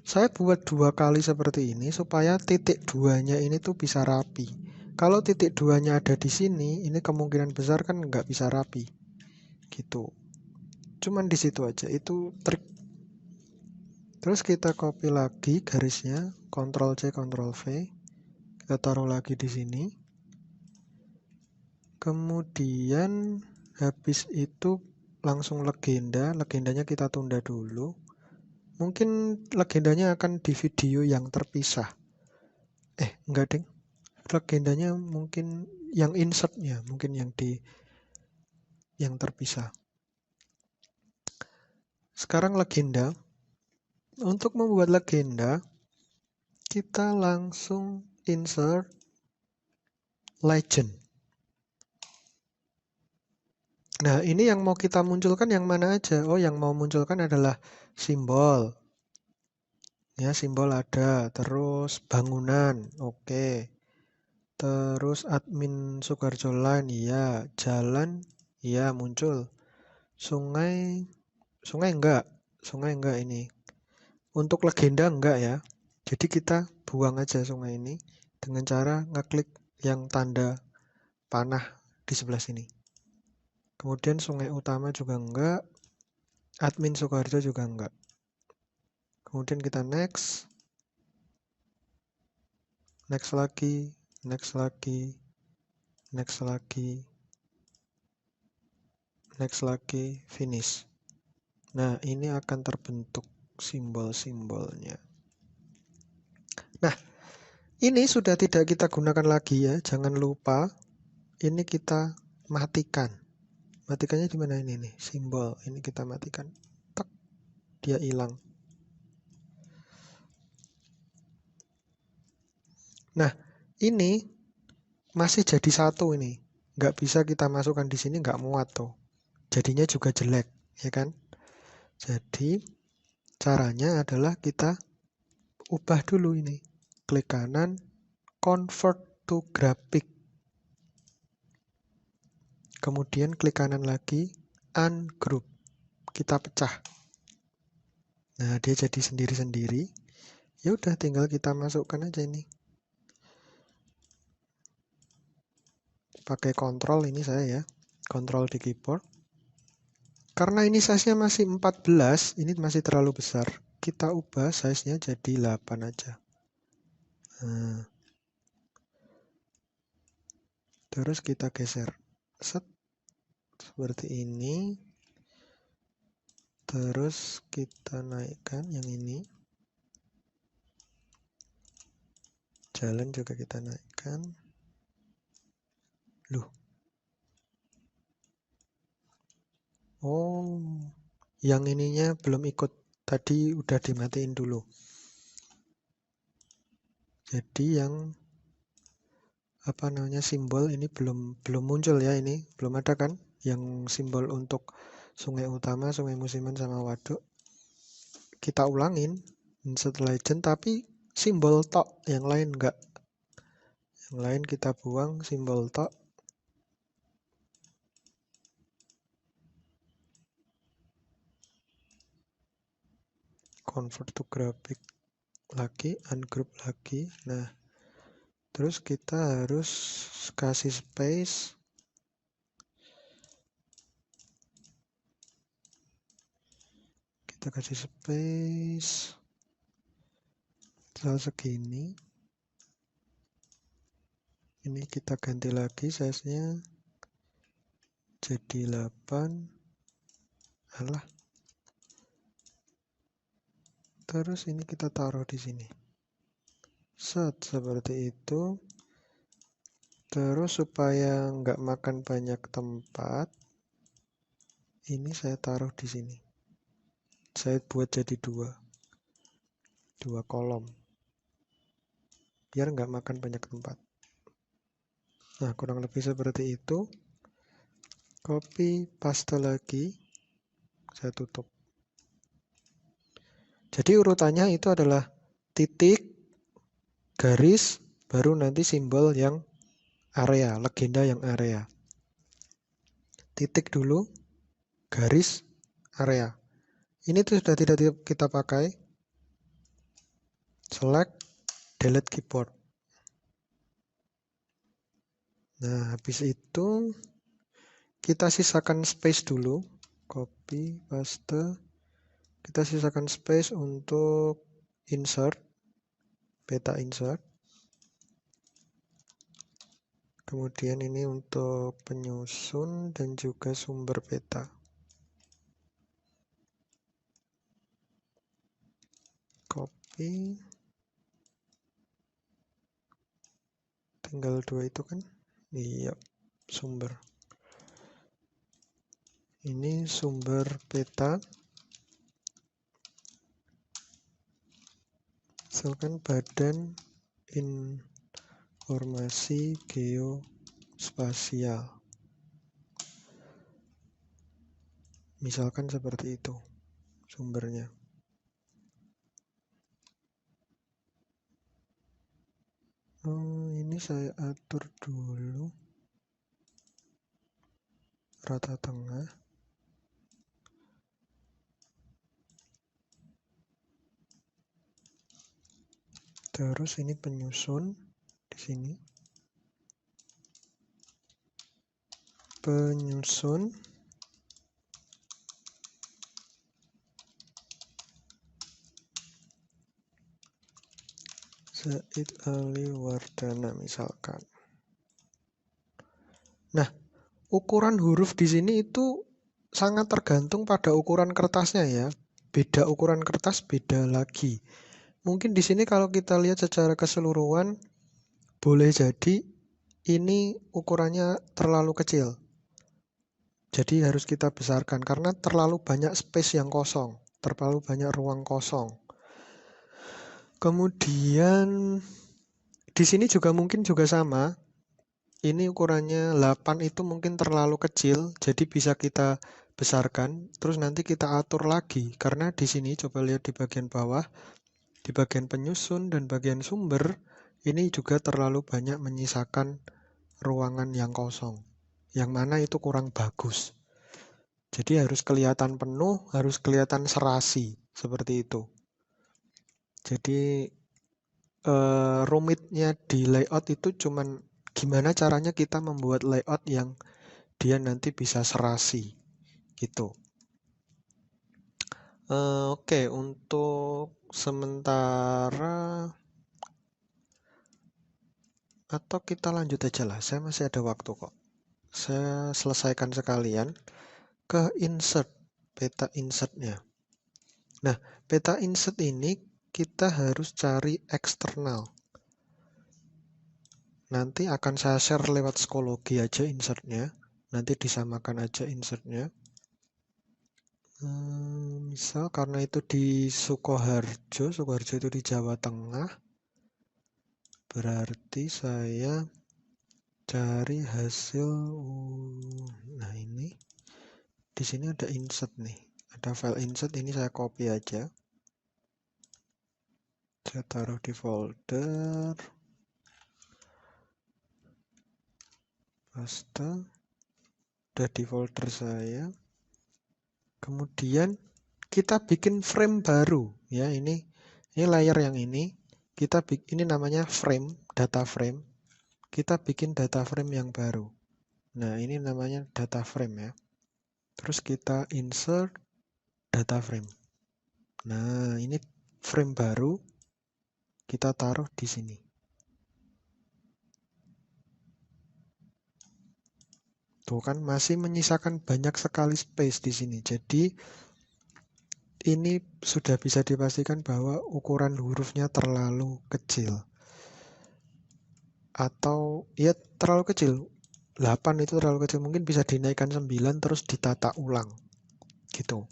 saya buat 2 kali seperti ini supaya titik 2-nya ini tuh bisa rapi. Kalau titik 2-nya ada di sini, ini kemungkinan besar kan nggak bisa rapi. Gitu. Cuman di situ aja, itu trik. Terus kita copy lagi garisnya, Ctrl C, Ctrl V. Kita taruh lagi di sini. Kemudian habis itu langsung legenda. Legendanya kita tunda dulu. Mungkin legendanya akan di video yang terpisah. Enggak ding. Legendanya mungkin yang insertnya, mungkin yang terpisah. Sekarang legenda. Untuk membuat legenda, kita langsung insert legend. Nah, ini yang mau kita munculkan yang mana aja? Oh, yang mau munculkan adalah simbol. Ya, simbol ada. Terus bangunan, oke. Terus admin Sukoharjo Line, iya. Jalan, iya muncul. Sungai enggak. Sungai enggak ini. Untuk legenda enggak ya. Jadi kita buang aja sungai ini dengan cara ngeklik yang tanda panah di sebelah sini. Kemudian sungai utama juga enggak. Admin Sukoharjo juga enggak. Kemudian kita next. Next lagi. Next lagi. Next lagi. Next lagi. Finish. Nah, ini akan terbentuk simbol-simbolnya. Nah, ini sudah tidak kita gunakan lagi ya. Jangan lupa ini kita matikan. Matikannya di mana ini nih? Simbol. Ini kita matikan. Tek, dia hilang. Nah, ini masih jadi satu ini. Nggak bisa kita masukkan di sini, nggak muat tuh. Jadinya juga jelek, ya kan? Jadi, caranya adalah kita ubah dulu ini. Klik kanan, convert to graphic. Kemudian klik kanan lagi, ungroup. Kita pecah. Nah, dia jadi sendiri-sendiri. Ya udah, tinggal kita masukkan aja ini. Pakai kontrol ini saya ya. Kontrol di keyboard. Karena ini size-nya masih 14, ini masih terlalu besar. Kita ubah size-nya jadi 8 aja. Nah, terus kita geser. Set. Seperti ini. Terus kita naikkan yang ini. Jalan juga kita naikkan. Loh. Oh, yang ininya belum ikut. Tadi udah dimatiin dulu. Jadi yang apa namanya simbol ini belum muncul ya ini. Belum ada kan yang simbol untuk sungai utama, sungai musiman sama waduk. Kita ulangin insert legend tapi simbol tok, yang lain enggak. Yang lain kita buang simbol tok. Convert to graphic lagi, ungroup lagi. Nah, terus kita harus kasih space. Kita kasih space. Misal segini. Ini kita ganti lagi size-nya. Jadi 8. Alah. Terus ini kita taruh di sini. Set, seperti itu. Terus supaya nggak makan banyak tempat, ini saya taruh di sini. Saya buat jadi dua kolom. biar nggak makan banyak tempat. Nah, kurang lebih seperti itu. Copy, paste lagi, saya tutup. Jadi urutannya itu adalah titik, garis, baru nanti simbol yang area, legenda yang area. Titik dulu, garis, area. Ini tuh sudah tidak kita pakai. Select, delete keyboard. Nah, habis itu kita sisakan space dulu. Copy, paste. Kita sisakan space untuk insert, peta insert. Kemudian ini untuk penyusun dan juga sumber peta. Copy. Tinggal 2 itu kan? Iya, sumber. Ini sumber peta. Misalkan badan informasi geospasial. Misalkan seperti itu sumbernya. Ini saya atur dulu rata tengah. Terus ini penyusun di sini. Penyusun. Zaid Ali Wardana misalkan. Nah, ukuran huruf di sini itu sangat tergantung pada ukuran kertasnya ya. Beda ukuran kertas, beda lagi. Mungkin di sini kalau kita lihat secara keseluruhan, boleh jadi ini ukurannya terlalu kecil. Jadi harus kita besarkan karena terlalu banyak space yang kosong, terlalu banyak ruang kosong. Kemudian di sini juga mungkin juga sama. Ini ukurannya 8 itu mungkin terlalu kecil, jadi bisa kita besarkan. Terus nanti kita atur lagi karena di sini coba lihat di bagian bawah, di bagian penyusun dan bagian sumber, ini juga terlalu banyak menyisakan ruangan yang kosong. Yang mana itu kurang bagus. Jadi harus kelihatan penuh, harus kelihatan serasi, seperti itu. Jadi rumitnya di layout itu cuman gimana caranya kita membuat layout yang dia nanti bisa serasi, gitu. Oke, untuk sementara atau kita lanjut aja lah, saya masih ada waktu kok. Saya selesaikan sekalian ke insert, peta insertnya. Nah, peta insert ini kita harus cari eksternal. Nanti akan saya share lewat psikologi aja insertnya. Nanti disamakan aja insertnya. Misal karena itu di Sukoharjo itu di Jawa Tengah. Berarti saya cari hasil. Nah ini. Di sini ada insert nih. Ada file insert, ini saya copy aja. Saya taruh di folder. Paste. Udah di folder saya. Kemudian kita bikin frame baru. Ya, ini layer yang ini. Ini namanya frame, data frame. Kita bikin data frame yang baru. Nah, ini namanya data frame ya. Terus kita insert data frame. Nah, ini frame baru. Kita taruh di sini. Tuh kan masih menyisakan banyak sekali space di sini. Jadi ini sudah bisa dipastikan bahwa ukuran hurufnya terlalu kecil. Atau ya terlalu kecil. 8 itu terlalu kecil. Mungkin bisa dinaikkan 9 terus ditata ulang. Gitu.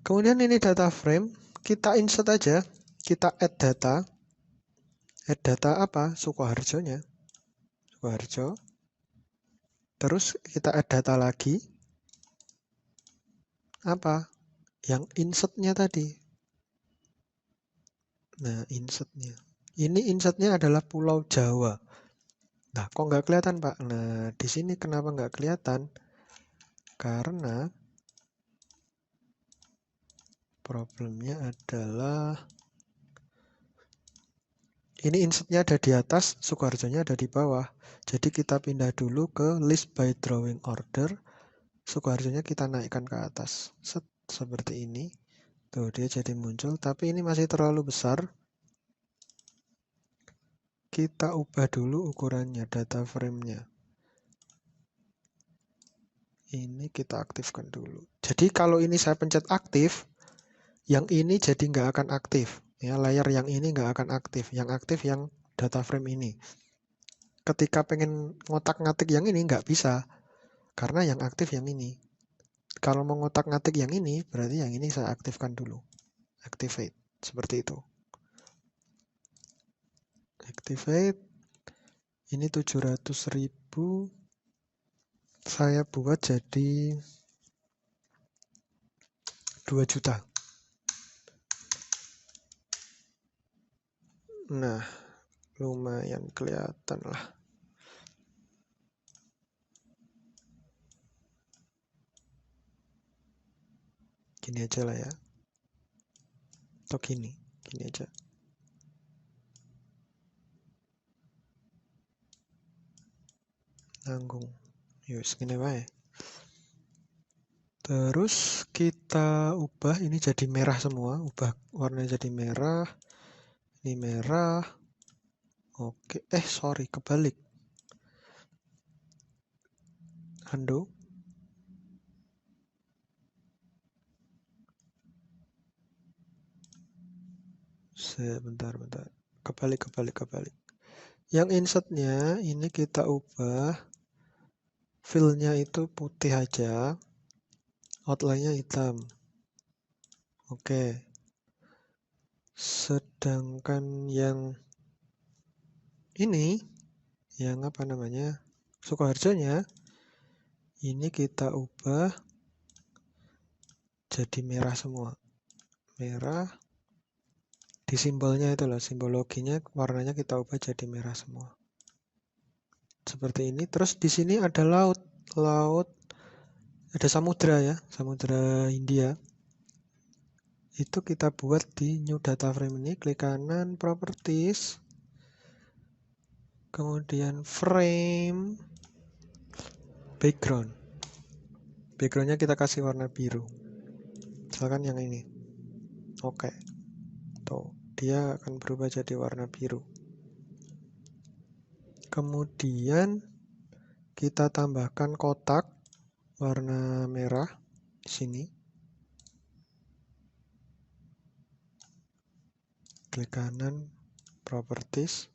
Kemudian ini data frame. Kita insert aja. kita add data. Add data apa? Sukoharjonya. Sukoharjo. Terus kita add data lagi. Apa? Yang insertnya tadi. Nah, insertnya. Ini insertnya adalah Pulau Jawa. Nah, kok nggak kelihatan, Pak? Nah, di sini kenapa nggak kelihatan? Karena problemnya adalah ini insertnya ada di atas, Sukoharjonya ada di bawah. Jadi kita pindah dulu ke list by drawing order. Sukoharjonya kita naikkan ke atas. Seperti ini. Tuh, dia jadi muncul. Tapi ini masih terlalu besar. Kita ubah dulu ukurannya, data frame-nya. Ini kita aktifkan dulu. Jadi kalau ini saya pencet aktif, yang ini jadi nggak akan aktif. Ya, layar yang ini nggak akan aktif. Yang aktif yang data frame ini. Ketika pengen ngotak-ngatik yang ini nggak bisa. Karena yang aktif yang ini. Kalau mau ngotak-ngatik yang ini, berarti yang ini saya aktifkan dulu. Activate. Seperti itu. Activate. Ini 700.000. Saya buat jadi 2 juta. Nah, lumayan kelihatan lah. Gini aja lah ya. Atau gini aja. Nanggung. Yuk, segini wae. Terus kita ubah ini jadi merah semua. Ubah warnanya jadi merah. Ini merah. Oke. Sorry, kebalik. Undo. Sebentar. Kebalik. Yang insertnya ini kita ubah. Fill-nya itu putih aja. Outline-nya hitam. Oke. Sedangkan yang ini, yang apa namanya, Sukoharjonya, ini kita ubah jadi merah semua. Merah. Di simbolnya itu loh, simbol loginya warnanya kita ubah jadi merah semua. Seperti ini. Terus di sini ada laut, ada samudra ya, samudra Hindia. Itu kita buat di new data frame ini, klik kanan, properties, kemudian frame, background. Backgroundnya kita kasih warna biru. Misalkan yang ini. Oke. Tuh, dia akan berubah jadi warna biru. Kemudian kita tambahkan kotak warna merah di sini. Klik kanan, properties,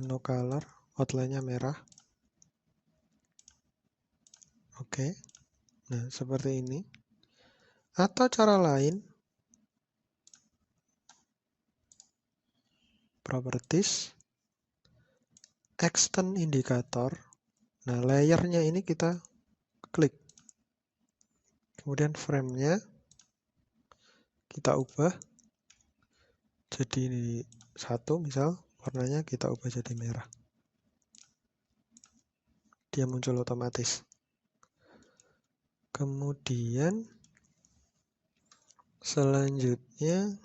no color, outline-nya merah. Oke. Nah, seperti ini. Atau cara lain, properties, extend indikator. Nah, layernya ini kita klik. Kemudian frame-nya kita ubah jadi 1, misal warnanya kita ubah jadi merah. Dia muncul otomatis. Kemudian selanjutnya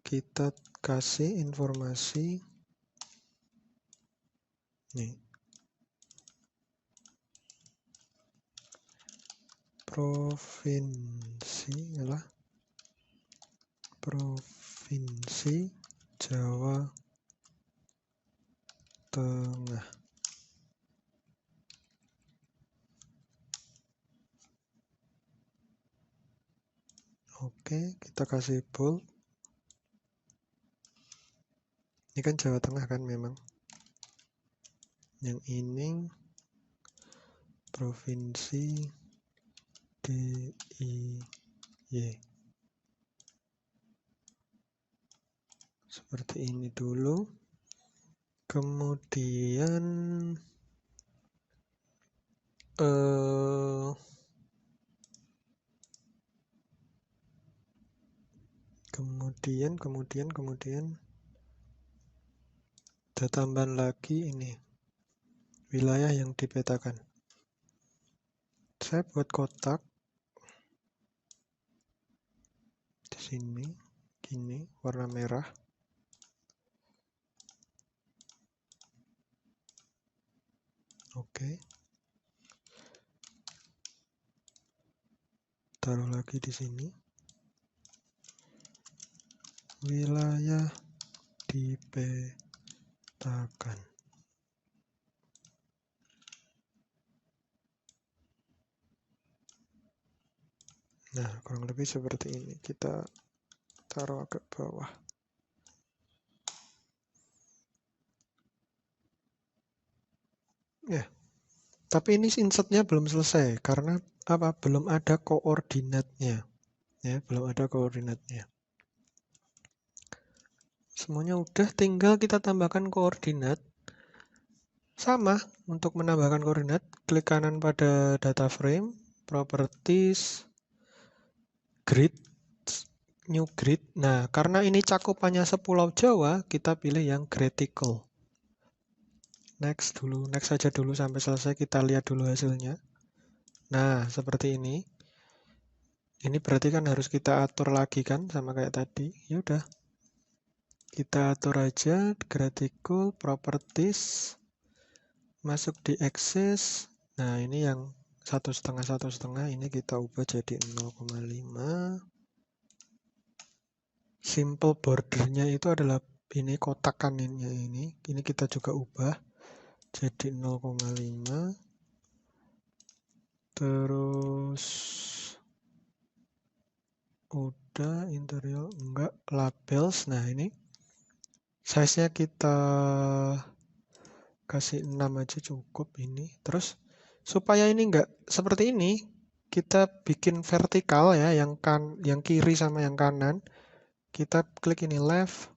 kita kasih informasi nih. Provinsi Jawa Tengah. Oke, kita kasih bold. Ini kan Jawa Tengah kan memang. Yang ini provinsi DIY. Seperti ini dulu. Kemudian kemudian ada tambahan lagi ini, wilayah yang dipetakan. Saya buat kotak di sini, gini, warna merah. Oke. Taruh lagi di sini. Wilayah dipetakan. Nah, kurang lebih seperti ini. Kita taruh agak bawah. Ya, tapi ini insertnya belum selesai karena apa? Belum ada koordinatnya. Ya, belum ada koordinatnya. Semuanya udah, tinggal kita tambahkan koordinat. Sama, untuk menambahkan koordinat, klik kanan pada data frame, properties, grid, new grid. Nah, karena ini cakupannya sepulau Jawa, kita pilih yang gratical. Next saja dulu sampai selesai, kita lihat dulu hasilnya. Nah, seperti ini. Ini berarti kan harus kita atur lagi kan, sama kayak tadi. Ya udah, kita atur aja gratical properties, masuk di axis. Nah, ini yang 1,5 ini kita ubah jadi 0,5. Simple bordernya itu adalah ini kotakan ini kita juga ubah jadi 0,5. Terus udah, interior enggak, labels. Nah, ini size-nya kita kasih 6 aja cukup ini. Terus supaya ini enggak seperti ini, kita bikin vertikal ya, yang kiri sama yang kanan. Kita klik ini left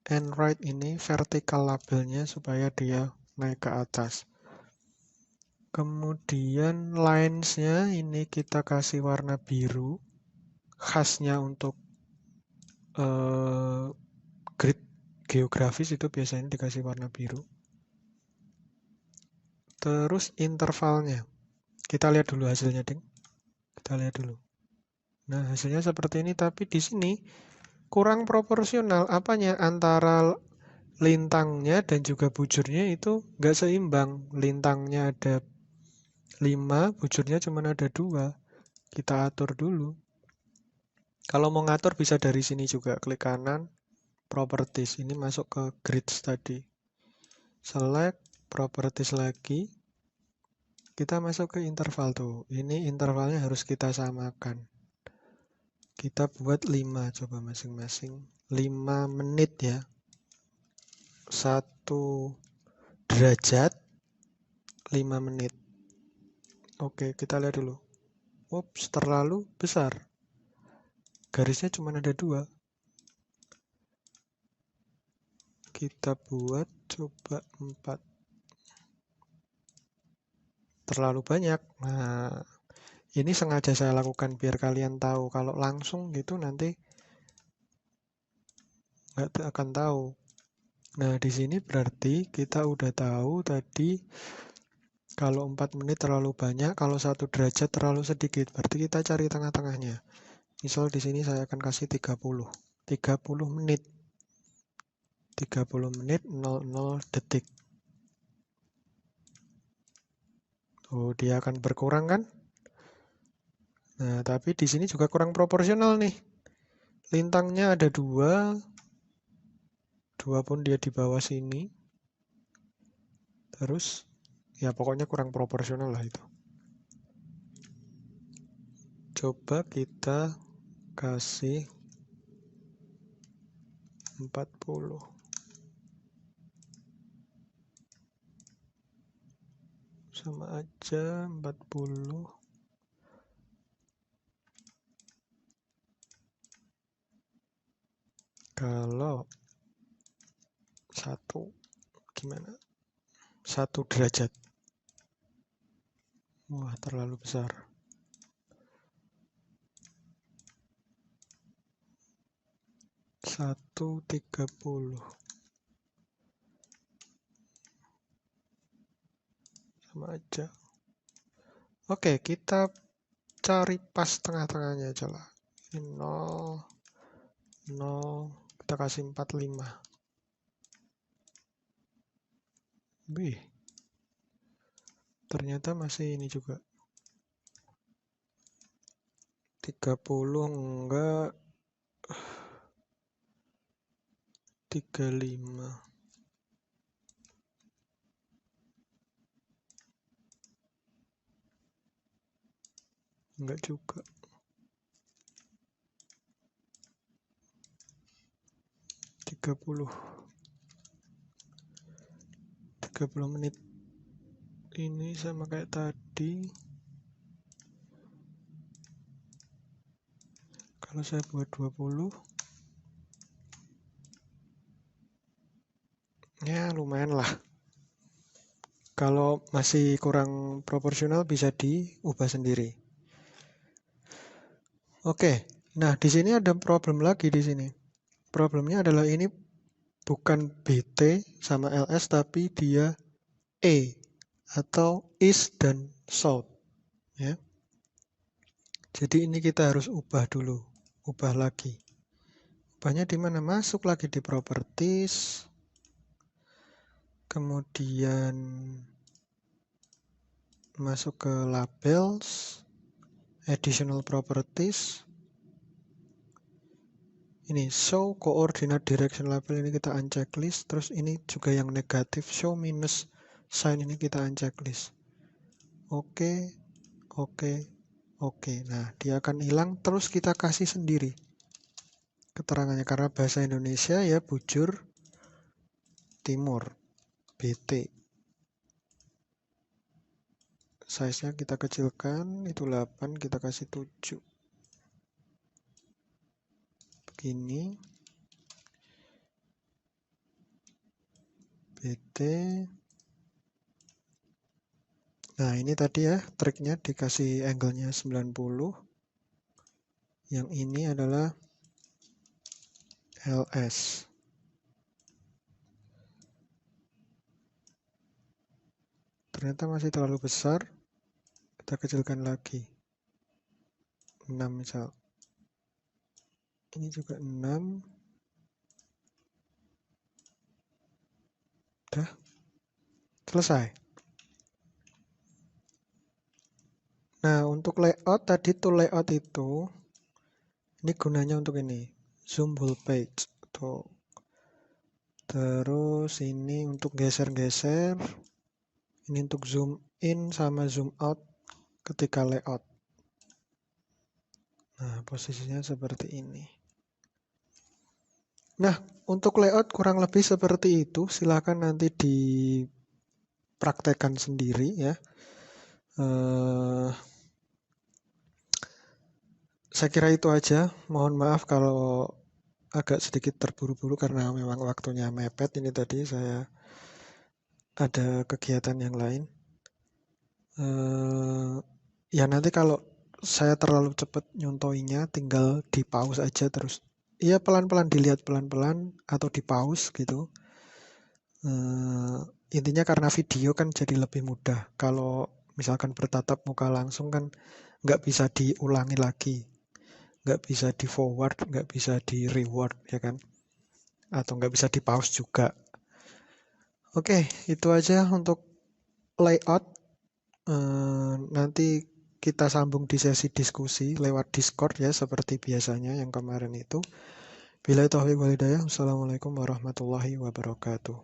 and right, ini vertikal labelnya supaya dia naik ke atas. Kemudian lines-nya ini kita kasih warna biru, khasnya untuk grid geografis itu biasanya dikasih warna biru. Terus intervalnya, kita lihat dulu hasilnya, Ding. Kita lihat dulu. Nah, hasilnya seperti ini, tapi di sini kurang proporsional apanya, antara lintangnya dan juga bujurnya itu nggak seimbang. Lintangnya ada 5, bujurnya cuma ada 2. Kita atur dulu. Kalau mau ngatur bisa dari sini juga, klik kanan, properties, ini masuk ke grids tadi. Select, properties lagi. Kita masuk ke interval tuh. Ini intervalnya harus kita samakan. Kita buat 5 coba masing-masing. 5 menit ya. 1 derajat 5 menit. Oke, kita lihat dulu. Ups, terlalu besar. Garisnya cuma ada 2. Kita buat coba 4. Terlalu banyak. Nah, ini sengaja saya lakukan biar kalian tahu. Kalau langsung gitu nanti nggak akan tahu. Nah, di sini berarti kita udah tahu tadi kalau 4 menit terlalu banyak, kalau 1 derajat terlalu sedikit. Berarti kita cari tengah-tengahnya. Misal di sini saya akan kasih 30. 30 menit. 30 menit 00 detik. Oh, dia akan berkurang kan? Nah, tapi di sini juga kurang proporsional nih. Lintangnya ada 2. 2 pun dia di bawah sini. Terus, ya pokoknya kurang proporsional lah itu. Coba kita kasih 40. Sama aja 40. Kalau 1 gimana? 1 derajat. Wah, terlalu besar. 130 sama aja. Oke, kita cari pas tengah-tengahnya aja lah. Ini 0, 0, kita kasih 45. Wih, ternyata masih ini juga. 30 enggak, 35. Enggak juga. 30 menit. Ini sama kayak tadi. Kalau saya buat 20, ya lumayan lah. Kalau masih kurang proporsional bisa diubah sendiri. Oke, nah di sini ada problem lagi di sini. Problemnya adalah ini bukan BT sama LS tapi dia E atau East dan South, ya. Jadi ini kita harus ubah dulu, ubah lagi. Ubahnya di mana? Masuk lagi di Properties, kemudian masuk ke Labels, Additional Properties. Ini Show Coordinate Direction Label, ini kita unchecklist. Terus ini juga yang negatif, Show minus sign, ini kita unchecklist. Oke, oke, oke. Nah, dia akan hilang. Terus kita kasih sendiri keterangannya, karena bahasa Indonesia ya bujur timur, BT. Size-nya kita kecilkan, itu 8, kita kasih 7. Begini. BT. Nah, ini tadi ya triknya, dikasih angle-nya 90. Yang ini adalah LS. Ternyata masih terlalu besar. Kita kecilkan lagi. 6 misal. Ini juga 6. Udah. Selesai. Nah, untuk layout tadi tuh, layout itu ini gunanya untuk ini. Zoom whole page. Tuh. Terus ini untuk geser-geser. Ini untuk zoom in sama zoom out ketika layout. Nah, posisinya seperti ini. Nah, untuk layout kurang lebih seperti itu. Silakan nanti dipraktekkan sendiri ya. Saya kira itu aja. Mohon maaf kalau agak sedikit terburu-buru karena memang waktunya mepet. Ini tadi saya ada kegiatan yang lain. Ya nanti kalau saya terlalu cepat nyontoinya, tinggal di pause aja terus. Iya, pelan-pelan dilihat pelan-pelan atau di pause gitu. Intinya karena video kan jadi lebih mudah. Kalau misalkan bertatap muka langsung kan nggak bisa diulangi lagi, nggak bisa di forward, nggak bisa di reward ya kan, atau nggak bisa di pause juga. Oke, itu aja untuk layout. Nanti kita sambung di sesi diskusi lewat Discord ya, seperti biasanya yang kemarin itu. Billahi taufiq wal hidayah. Wassalamualaikum warahmatullahi wabarakatuh.